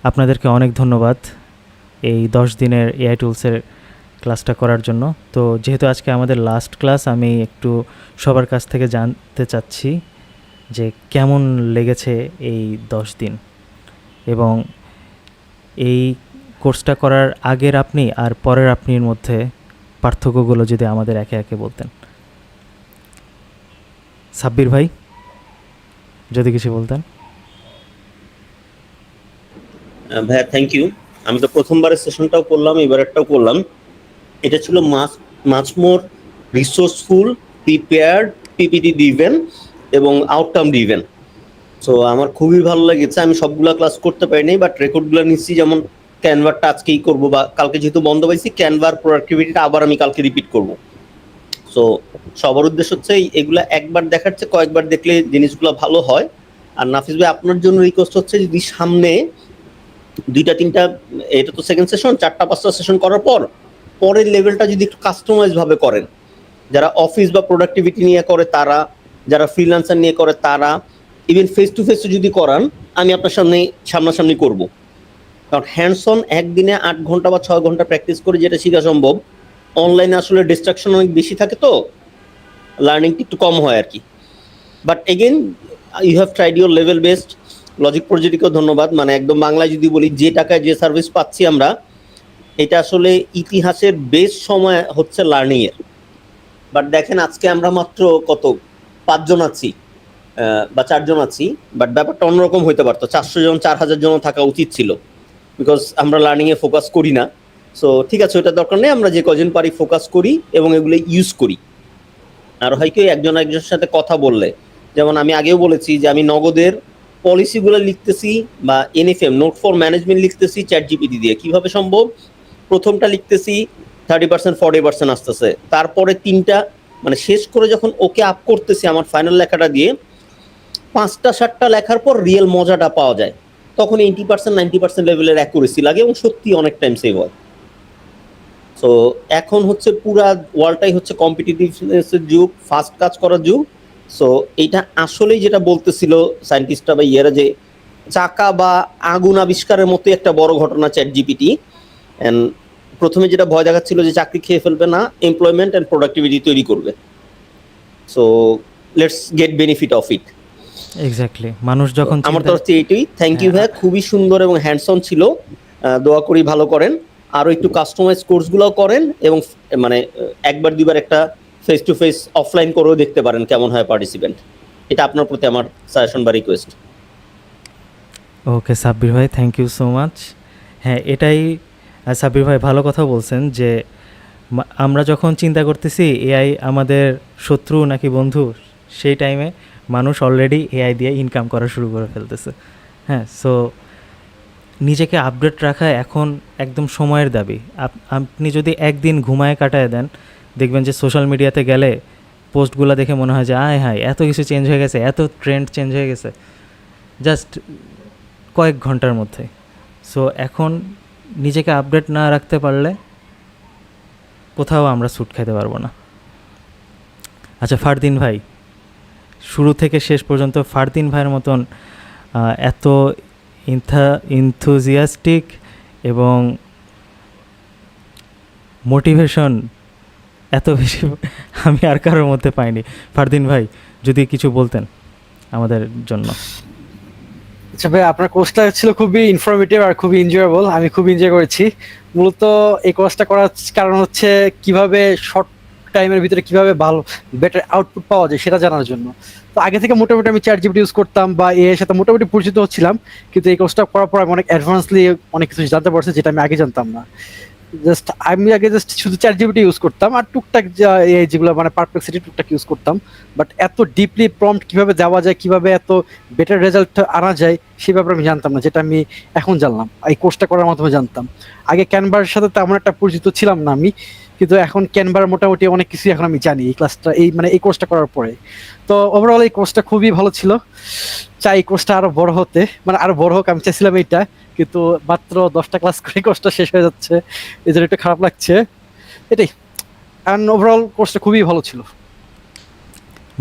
আপনাদেরকে অনেক ধন্যবাদ এই 10 দিনের এআই টুলসের ক্লাসটা করার জন্য। তো যেহেতু আজকে আমাদের লাস্ট ক্লাস, আমি একটু সবার কাছ থেকে জানতে চাচ্ছি যে কেমন লেগেছে এই 10 দিন, এবং এই কোর্সটা করার আগের আপনি আর পরের আপনির মধ্যে পার্থক্যগুলো যদি আমাদের একে একে বলতেন। সাব্বির ভাই, যদি কিছু বলতেন। ভাইয়া থ্যাংক ইউ। আমি তো প্রথমবারের সেশনটাও করলাম, এবারেরটাও করলাম। এটা ছিল much more resourceful, prepared, PPT driven এবং আউটকাম ডিভেন। সো আমার খুবই ভালো লেগেছে। আমি সবগুলা ক্লাস করতে পারিনি, বাট রেকর্ডগুলো নিচ্ছি। যেমন ক্যানভারটা আজকেই করবো, বা কালকে যেহেতু বন্ধ পাইছি, ক্যানভার প্রোডাক্টিভিটিটা আবার আমি কালকে রিপিট করবো। সো সবার উদ্দেশ্য হচ্ছে এগুলা একবার দেখার চেয়ে কয়েকবার দেখলে জিনিসগুলো ভালো হয়। আর নাফিস ভাই, আপনার জন্য রিকোয়েস্ট হচ্ছে যদি সামনে 2-3টা, এটা তো সেকেন্ড সেশন, 4-5টা সেশন করার পর পরের লেভেলটা যদি একটু কাস্টমাইজ ভাবে করেন, যারা অফিস বা প্রোডাক্টিভিটি নিয়ে করে তারা, যারা ফ্রিল্যান্সার নিয়ে করে তারা, ইভেন ফেস টু ফেস যদি করান, আমি আপনার সামনাসামনি করব। কারণ হ্যান্ডস অন একদিনে 8 ঘন্টা বা 6 ঘন্টা প্র্যাকটিস করে যেটা শেখা সম্ভব, অনলাইনে আসলে ডিস্ট্রাকশন অনেক বেশি থাকে, তো লার্নিংটা একটু কম হয় আর কি। But again, you have tried your level best. Logic প্রজেক্টকেও ধন্যবাদ। মানে একদম বাংলায় যদি বলি, যে টাকায় যে সার্ভিস পাচ্ছি আমরা, এটা আসলে ইতিহাসের বেস্ট সময় হচ্ছে লার্নিং এর। বাট দেখেন, আজকে আমরা মাত্র কত 5 জন আছি বা 4 জন আছি, বাট ব্যাপারটা অন্যরকম হইতে পারতো। 400 জন 4000 জন থাকা উচিত ছিল, বিকজ আমরা লার্নিং এ ফোকাস করি না। সো ঠিক আছে, ওটা দরকার নেই। আমরা যে কজন পারি ফোকাস করি এবং এগুলো ইউজ করি। আর হয় কি, একজন একজনের সাথে কথা বললে, যেমন আমি আগেও বলেছি যে আমি নগদের পলিসিগুলো লিখতেছি বা এনএফএম নোট ফর ম্যানেজমেন্ট লিখতেছি চ্যাট জিপিটি দিয়ে। কিভাবে সম্ভব? প্রথমটা লিখতেছি 30% 40% আসতেছে, তারপরে 3টা মানে শেষ করে যখন ওকে আপ করতেছি আমার ফাইনাল লেখাটা দিয়ে, 5টা 7টা লেখার পর রিয়েল মজাটা পাওয়া যায়। তখন 80% 90% লেভেলের অ্যাকুরেসি লাগে এবং সত্যি অনেক টাইম সেভ হয়। সো এখন হচ্ছে পুরা ওয়ার্ল্ডটাই হচ্ছে কম্পিটিটিভনেসের যুগ, ফাস্ট কাজ করার যুগ। সো এইটা আসলেই যেটা বলতেছিল সায়েন্টিস্টরা বা ইয়েরা, যে চাকা বা আগুন আবিষ্কারের মতো একটা বড় ঘটনা চ্যাট জিপিটি। অ্যান্ড প্রথমে যেটা ভয় দেখাচ্ছিল যে চাকরি খেয়ে ফেলবে, না, এমপ্লয়মেন্ট অ্যান্ড প্রোডাক্টিভিটি তৈরি করবে। So let's get benefit of it. Exactly, মানুষ যখন আমার তরফ থেকে এইটাই। থ্যাংক ইউ ভাইয়া, খুবই সুন্দর এবং হ্যান্ডস অন ছিল। দোয়া করি ভালো করেন, আরো একটু কাস্টমাইজ কোর্সগুলোও করেন, এবং মানে একবার দুইবার একটা ফেস টু ফেস অফলাইন করেও দেখতে পারেন কেমন হয় পার্টিসিপেন্ট। এটা আপনার প্রতি আমার সাজেশন বা রিকোয়েস্ট। ওকে সাব্বির ভাই, থ্যাংক ইউ সো মাচ। হ্যাঁ, এটাই সাব্বির ভাই ভালো কথা বলছেন যে আমরা যখন চিন্তা করতেছি এআই আমাদের শত্রু নাকি বন্ধু, সেই টাইমে মানুষ অলরেডি এআই দিয়ে ইনকাম করা শুরু করে ফেলতেছে। হ্যাঁ, সো নিজেকে আপডেট রাখা এখন একদম সময়ের দাবি। আপনি যদি একদিন ঘুমায় কাটায় দেন, দেখবেন যে সোশ্যাল মিডিয়াতে গেলে পোস্টগুলো দেখে মনে হয় যে আয় হায়, এত কিছু চেঞ্জ হয়ে গেছে, এত ট্রেন্ড চেঞ্জ হয়ে গেছে জাস্ট কয়েক ঘন্টার মধ্যে। সো এখন নিজেকে আপডেট না রাখতে পারলে কোথাও আমরা স্যুট খেতে পারবো না। আচ্ছা ফারদিন ভাই, শুরু থেকে শেষ পর্যন্ত ফারদিন ভাইয়ের মতন এত ইনথুজিয়াস্টিক এবং মোটিভেশন এত বেশি আমি আর কারোর মধ্যে পাইনি। ফারদিন ভাই, যদি কিছু বলতেন আমাদের জন্য। আচ্ছা ভাই, আপনার কোর্সটা ছিল খুবই ইনফরমেটিভ আর খুবই এনজয়েবল। আমি খুব এনজয় করেছি। মূলত এই কোর্সটা করার কারণ হচ্ছে কিভাবে শর্ট টাইমের ভিতরে কিভাবে ভালো বেটার আউটপুট পাওয়া যায় সেটা জানার জন্য। তো আগে থেকে মোটামুটি আমি চ্যাট জিপিটি ইউজ করতাম বা এর সাথে মোটামুটি পরিচিত হচ্ছিলাম, কিন্তু এই কোর্সটা করার পর আমি অনেক অ্যাডভান্সলি অনেক কিছু জানতে পারছি যেটা আমি আগে জানতাম না। আমি আগে শুধু চ্যাট জিপিটি ইউজ করতাম আর টুকটাক যেগুলো মানে পারপ্লেক্সিটি টুকটাক ইউজ করতাম। বাট এত ডিপলি প্রম্পট কিভাবে দেওয়া যায়, কিভাবে এত বেটার রেজাল্ট আনা যায় সেই ব্যাপারে আমি জানতাম না, যেটা আমি এখন জানলাম এই কোর্সটা করার মাধ্যমে জানতাম। আগে ক্যানভার সাথে তেমন একটা পরিচিত ছিলাম না আমি, কিন্তু এখন ক্যানভার মোটামুটি অনেক কিছু এখন আমি জানি এই ক্লাসটা এই কোর্সটা করার পরে। তো ওভারঅল এই কোর্সটা খুবই ভালো ছিল। চাই এই কোর্সটা আরো বড় হতে, মানে আরো বড় হোক, আমি চাইছিলাম এইটা, কিন্তু মাত্র 10টা ক্লাস করে কোর্সটা শেষ হয়ে যাচ্ছে, এই জন্য একটু খারাপ লাগছে এটাই। অ্যান্ড ওভারঅল কোর্সটা খুবই ভালো ছিল।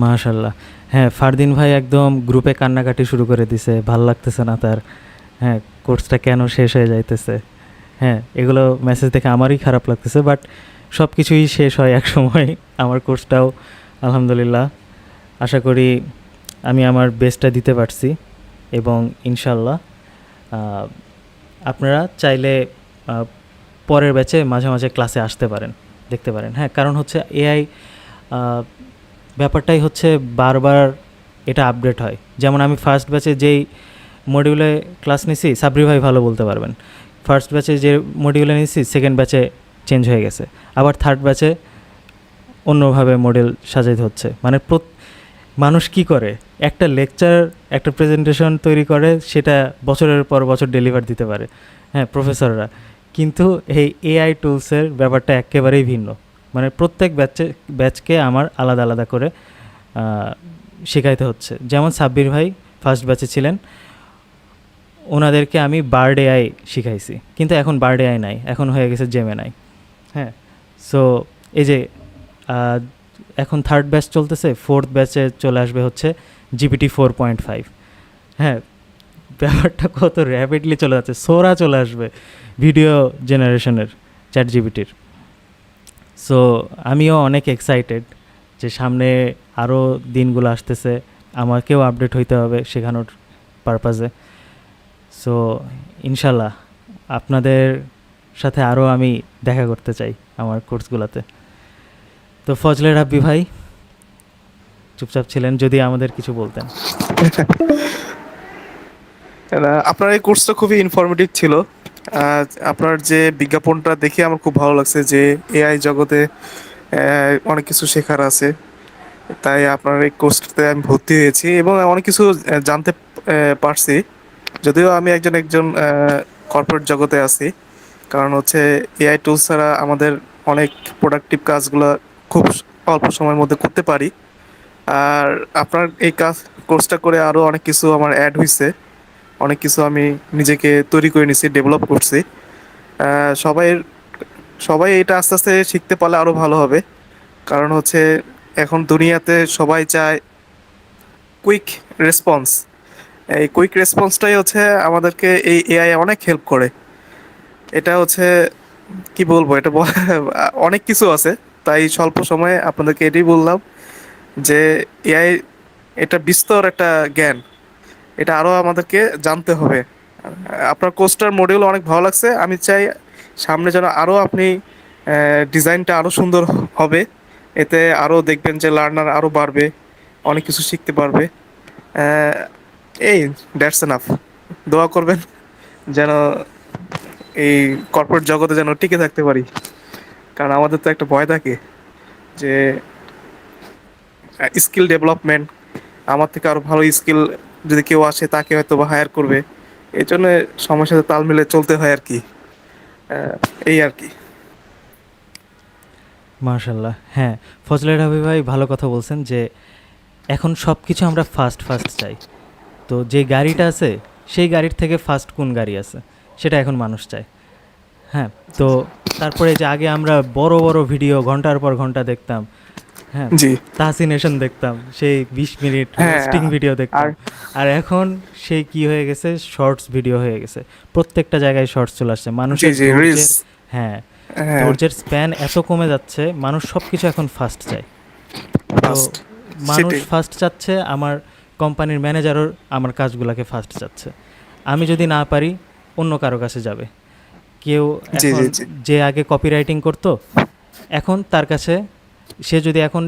মাশাল্লাহ। হ্যাঁ, ফারদিন ভাই একদম গ্রুপে কান্নাকাটি শুরু করে দিছে, ভাল লাগতেছে না তার। হ্যাঁ, কোর্সটা কেন শেষ হয়ে যাইতেছে। হ্যাঁ, এগুলো মেসেজ দেখে আমারই খারাপ লাগতেছে, বাট সব কিছুই শেষ হয় এক সময়। আমার কোর্সটাও আলহামদুলিল্লাহ আশা করি আমি আমার বেস্টটা দিতে পারছি, এবং ইনশাল্লাহ আপনারা চাইলে পরের ব্যাচে মাঝে মাঝে ক্লাসে আসতে পারেন, দেখতে পারেন। হ্যাঁ, কারণ হচ্ছে এআই ব্যাপারটাই হচ্ছে বারবার এটা আপডেট হয়। যেমন আমি ফার্স্ট ব্যাচে যেই মডিউলে ক্লাস নিছি, সাবরি ভাই ভালো বলতে পারবেন, ফার্স্ট ব্যাচে যে মডিউলে নিছি সেকেন্ড ব্যাচে চেঞ্জ হয়ে গেছে, আবার থার্ড ব্যাচে অন্যভাবে মডেল সাজাইতে হচ্ছে। মানে মানুষ কি করে, একটা লেকচার একটা প্রেজেন্টেশন তৈরি করে, সেটা বছরের পর বছর ডেলিভার দিতে পারে, হ্যাঁ, প্রফেসররা। কিন্তু এই এআই টুলসের ব্যাপারটা একেবারেই ভিন্ন। মানে প্রত্যেক ব্যাচকে আমার আলাদা আলাদা করে শেখাইতে হচ্ছে। যেমন সাব্বির ভাই ফার্স্ট ব্যাচে ছিলেন, ওনাদেরকে আমি বার্ড এআই শিখাইছি, কিন্তু এখন বার্ড এআই নাই, এখন হয়ে গেছে জেমিনাই। হ্যাঁ, সো এই যে এখন থার্ড ব্যাচ চলতেছে, ফোর্থ ব্যাচে চলে আসবে হচ্ছে GPT 4.5। হ্যাঁ, ব্যাপারটা কত র্যাপিডলি চলে যাচ্ছে, সোরা চলে আসবে ভিডিও জেনারেশনের চ্যাট জিপিটির। সো আমিও অনেক এক্সাইটেড যে সামনে আরও দিনগুলো আসতেছে, আমাকেও আপডেট হইতে হবে শেখানোর পারপাজে। সো ইনশাল্লাহ আপনাদের সাথে আরও আমি দেখা করতে চাই আমার কোর্সগুলোতে। তো ফজলে রাব্বি ভাই চুপচাপ ছিলেন, যদি আমাদের কিছু বলতেন। আপনার এই কোর্সটা খুবই ইনফরমেটিভ ছিল। আপনার যে বিজ্ঞাপনটা দেখে আমার খুব ভালো লাগছে যে এআই জগতে অনেক কিছু শেখার আছে, তাই আপনার এই কোর্সটাতে আমি ভর্তি হয়েছি এবং অনেক কিছু জানতে পারছি। যদিও আমি একজন কর্পোরেট জগতে আছি, কারণ হচ্ছে এআই টুলস ছাড়া আমাদের অনেক প্রোডাক্টিভ কাজগুলো খুব অল্প সময়ের মধ্যে করতে পারি। আর আপনার এই কোর্সটা করে আরও অনেক কিছু আমার অ্যাড হয়েছে, অনেক কিছু আমি নিজেকে তৈরি করে নিছি, ডেভেলপ করছি। সবাই সবাই এটা আস্তে আস্তে শিখতে পারলে আরও ভালো হবে, কারণ হচ্ছে এখন দুনিয়াতে সবাই চায় কুইক রেসপন্স। এই কুইক রেসপন্সটাই হচ্ছে আমাদেরকে এই এআই অনেক হেল্প করে। এটা হচ্ছে কি বলবো, এটা অনেক কিছু আছে, তাই স্বল্প সময়ে আপনাদেরকে এটাই বললাম যে এআই এটা বিস্তর একটা জ্ঞান, এটা আরও আমাদেরকে জানতে হবে। আপনার কোর্সটার মডিউল অনেক ভালো লাগছে, আমি চাই সামনে যেন আরও আপনি ডিজাইনটা আরও সুন্দর হবে, এতে আরও দেখবেন যে লার্নার আরও বাড়বে, অনেক কিছু শিখতে পারবে। এই দ্যাটস এনাফ। দোয়া করবেন যেন এই কর্পোরেট জগতে যেন টিকে থাকতে পারি, কারণ আমাদের তো একটা ভয় থাকে যে স্কিল ডেভেলপমেন্ট, আমার থেকে আরও ভালো স্কিল যদি কেউ আসে তাকে হয়তো বা হায়ার করবে, এই জন্য সময়ের সাথে তাল মিলে চলতে হয় আর কি। এই আর কি। মার্শাল্লাহ। হ্যাঁ, ফজলে রাব্বি ভাই ভালো কথা বলছেন যে এখন সব কিছু আমরা ফাস্ট চাই। তো যে গাড়িটা আছে সেই গাড়ির থেকে ফাস্ট কোন গাড়ি আছে সেটা এখন মানুষ চায়। হ্যাঁ, তো তারপরে যে আগে আমরা বড় বড় ভিডিও ঘন্টার পর ঘন্টা দেখতাম, হ্যাঁ, জি, তাসিনেশন দেখতাম, সেই 20 মিনিট হ্যাঁ, রোস্টিং ভিডিও দেখতাম। আর এখন সেই কি হয়ে গেছে, শর্টস ভিডিও হয়ে গেছে, প্রত্যেকটা জায়গায় শর্টস চলে আসছে। মানুষের রিলস, হ্যাঁ, হ্যাঁ, ধৈর্যের স্প্যান এত কমে যাচ্ছে, মানুষ সব কিছু এখন ফাস্ট চায়। তো fast, মানুষ সেটাই। ফাস্ট চাচ্ছে, আমার কোম্পানির ম্যানেজারও আমার কাজগুলোকে ফাস্ট চাচ্ছে। আমি যদি না পারি অন্য কারো কাছে যাবে। কেউ জি, এখন জি। যে আগে কপিরাইটিং করতো, এখন তার কাছে, সে যদি এখন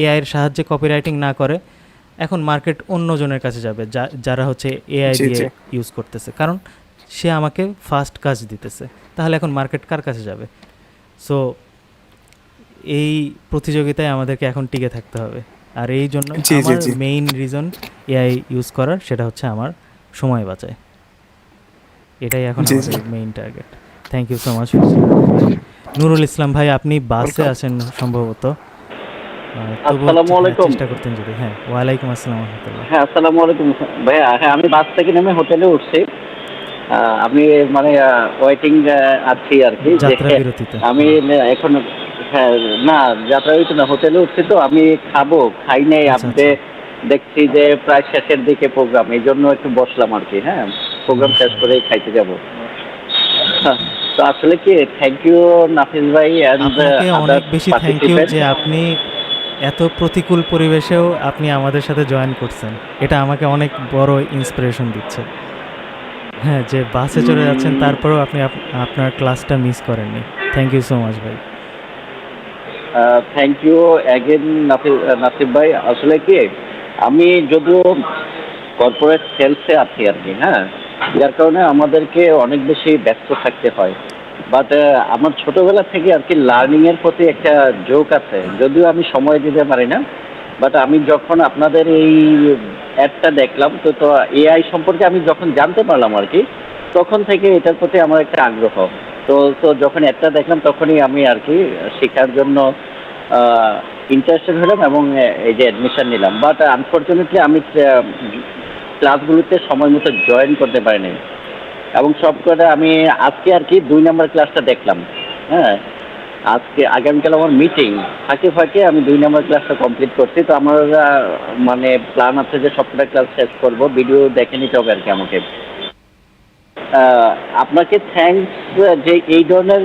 এআইয়ের সাহায্যে কপিরাইটিং না করে, এখন মার্কেট অন্যজনের কাছে যাবে যারা হচ্ছে এআই জি, দিয়ে জি। ইউজ করতেছে, কারণ সে আমাকে ফাস্ট কাজ দিতেছে। তাহলে এখন মার্কেট কার কাছে যাবে? সো এই প্রতিযোগিতায় আমাদেরকে এখন টিকে থাকতে হবে। আর এই জন্য জি, জি, আমার জি। মেইন রিজন এআই ইউজ করার, সেটা হচ্ছে আমার সময় বাঁচায়। এটাই এখন জি, আমাদের জি। Main target. Thank you so much. Nurul Islam ভাই, আপনি বাসে Welcome. আছেন সম্ভবত, তবুও আসসালামু আলাইকুম। চেষ্টা করতেন যদি। হ্যাঁ, ওয়ালাইকুম আসসালাম রহমতুল্লাহ। হ্যাঁ, আসসালামু আলাইকুম ভাইয়া। হ্যাঁ, আমি বাস থেকে নেমে হোটেলে উঠছি। আমি মানে ওয়েটিং আছি আর কি, যে যাত্রা বিরতিতে। আমি এখন, হ্যাঁ, না যাত্রা হইতো না, হোটেলে উঠছি তো আমি খাবো, খাই নাই। আচ্ছা, আপনি দেখছি যে প্রায় শেষের দিকে প্রোগ্রাম, এই জন্য একটু বসলাম আর কি। হ্যাঁ, প্রোগ্রাম শেষ করে খাইতে যাব। তো আসলে কি থ্যাংক ইউ নাফিস ভাই এন্ড আপনাকে অনেক বেশি থ্যাংক ইউ যে আপনি এত প্রতিকূল পরিবেশেও আপনি আমাদের সাথে জয়েন করছেন। এটা আমাকে অনেক বড় ইন্সপিরেশন দিচ্ছে। হ্যাঁ, যে বাসে চড়ে যাচ্ছেন তারপরেও আপনি আপনার ক্লাসটা মিস করেননি। থ্যাংক ইউ সো মাচ ভাই। থ্যাংক ইউ অ্যাগেন নাসিব ভাই। আসলে কি আমি যদিও কর্পোরেট সেলসে আছি আর কি, হ্যাঁ, যার কারণে আমাদেরকে অনেক বেশি ব্যস্ত থাকতে হয়। বাট আমার ছোটবেলা থেকে আর কি লার্নিংয়ের প্রতি একটা ঝোঁক আছে, যদিও আমি সময় দিতে পারি না। বাট আমি যখন আপনাদের এই অ্যাডটা দেখলাম, তো এআই সম্পর্কে আমি যখন জানতে পারলাম আর কি, তখন থেকে এটার প্রতি আমার একটা আগ্রহ। তো তো যখন অ্যাডটা দেখলাম তখনই আমি আর কি শেখার জন্য ইন্টারেস্টেড হলাম এবং এই যে অ্যাডমিশন নিলাম। বাট আনফর্চুনেটলি আমি ক্লাসগুলোতে সময় মতো জয়েন করতে পারিনি এবং সব করে আমি আজকে আর কি 2 নম্বর ক্লাসটা দেখলাম। হ্যাঁ, আজকে আগামীকাল আমার মিটিং, ফাঁকে ফাঁকে আমি 2 নম্বর ক্লাসটা কমপ্লিট করছি। তো আমার মানে প্ল্যান আছে যে সবকটা ক্লাস শেষ করব, ভিডিও দেখে নিতে হবে আর কি আমাকে। আপনাকে থ্যাঙ্কস যে এই ধরনের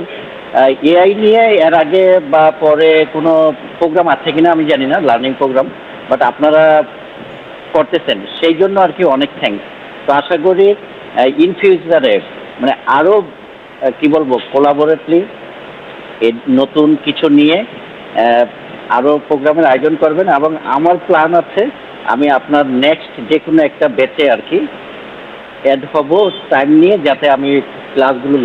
এআই নিয়ে এর আগে বা পরে কোনো প্রোগ্রাম আছে কিনা আমি জানি না, লার্নিং প্রোগ্রাম, বাট আপনারা করতেছেন সেই জন্য আর কি অনেক থ্যাঙ্কস। তো আশা করি ইন ফিউচারে মানে আরও কি বলবো কোলাবোরেটলি নতুন কিছু নিয়ে আরও প্রোগ্রামের আয়োজন করবেন এবং আমার প্ল্যান আছে আমি আপনার নেক্সট যে কোনো একটা ব্যাচে আর কি অ্যাড হব টাইম নিয়ে, যাতে আমি ক্লাসগুলো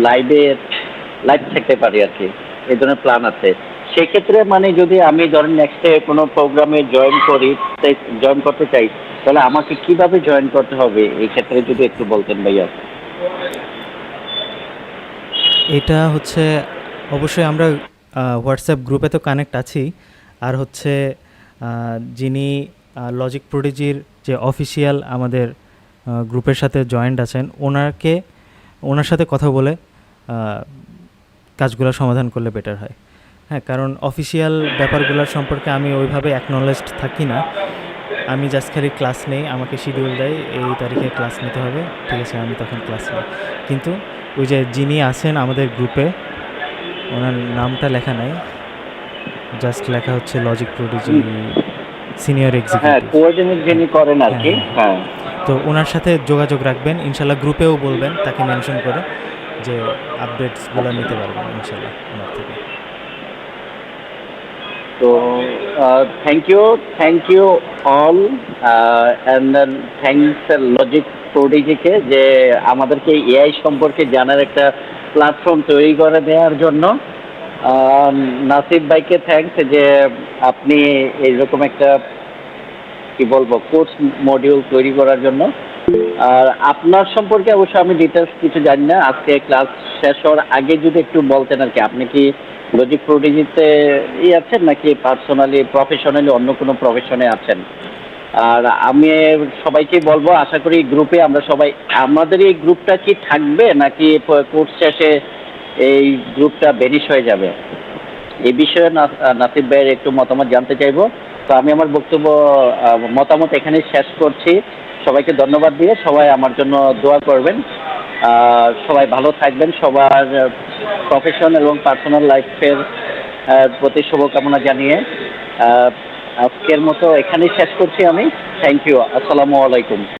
লাইভ থাকতে পারি আর কি, এই ধরনের প্ল্যান আছে। সেক্ষেত্রে মানে যদি আমি ধরেন নেক্সটে কোনো প্রোগ্রামে জয়েন করতে চাই, তাহলে আমাকে কিভাবে জয়েন করতে হবে এই ক্ষেত্রে যদি একটু বলতেন ভাইয়া। এটা হচ্ছে অবশ্যই আমরা হোয়াটসঅ্যাপ গ্রুপে তো কানেক্ট আছি, আর হচ্ছে যিনি লজিক প্রোডিজির যে অফিসিয়াল আমাদের গ্রুপের সাথে জয়েন্ট আছেন, ওনার সাথে কথা বলে কাজগুলো সমাধান করলে বেটার হয়। হ্যাঁ, কারণ অফিসিয়াল ব্যাপারগুলোর সম্পর্কে আমি ওইভাবে অ্যাকনলেজড থাকি না। আমি জাস্ট খালি ক্লাস নেই, আমাকে শিডিউল দেয় এই তারিখে ক্লাস নিতে হবে, ঠিক আছে, আমি তখন ক্লাস নিই। কিন্তু ওই যে যিনি আছেন আমাদের গ্রুপে, ওনার নামটা লেখা নাই, জাস্ট লেখা হচ্ছে লজিক প্রোডিজি সিনিয়র হ্যাঁ, এক্সিকিউটিভ। কোঅর্ডিনেট যিনি করেন আর কি। হ্যাঁ, তো ওনার সাথে যোগাযোগ রাখবেন, ইনশাল্লাহ গ্রুপেও বলবেন তাকে মেনশন করে যে আপডেটসগুলো নিতে পারবেন ইনশাল্লাহ ওনার থেকে। তো thank you all and thanks Logic প্রোডিজিকে যে আমাদেরকে এআই সম্পর্কে জানার একটা প্ল্যাটফর্ম তৈরি করে দেওয়ার জন্য। নাসিব ভাইকে থ্যাংকস যে আপনি এইরকম একটা কি বলবো কোর্স মডিউল তৈরি করার জন্য। আর আপনার সম্পর্কে অবশ্য আমি ডিটেলস কিছু জানি না, আজকে ক্লাস শেষ হওয়ার আগে যদি একটু বলতেন আর কি, আপনি কি লজিক প্রোডিজিতে আছেন নাকি পার্সোনালি প্রফেশনালি অন্য কোনো প্রফেশনে আছেন? আর আমি সবাইকে বলবো, আশা করি গ্রুপে আমরা সবাই, আমাদের এই গ্রুপটা কি থাকবে নাকি কোর্স শেষে এই গ্রুপটা বেনিশ হয়ে যাবে, এই বিষয়ে নাসিব ভাইয়ের একটু মতামত জানতে চাইবো। তো আমি আমার বক্তব্য মতামত এখানে শেষ করছি। সবাইকে ধন্যবাদ দিয়ে সবাই আমার জন্য দোয়া করবেন। সবাই ভালো থাকবেন, সবার প্রফেশন এবং পার্সোনাল লাইফের প্রতি শুভকামনা জানিয়ে আজকের মতো এখানেই শেষ করছি আমি। থ্যাংক ইউ, আসসালামু আলাইকুম।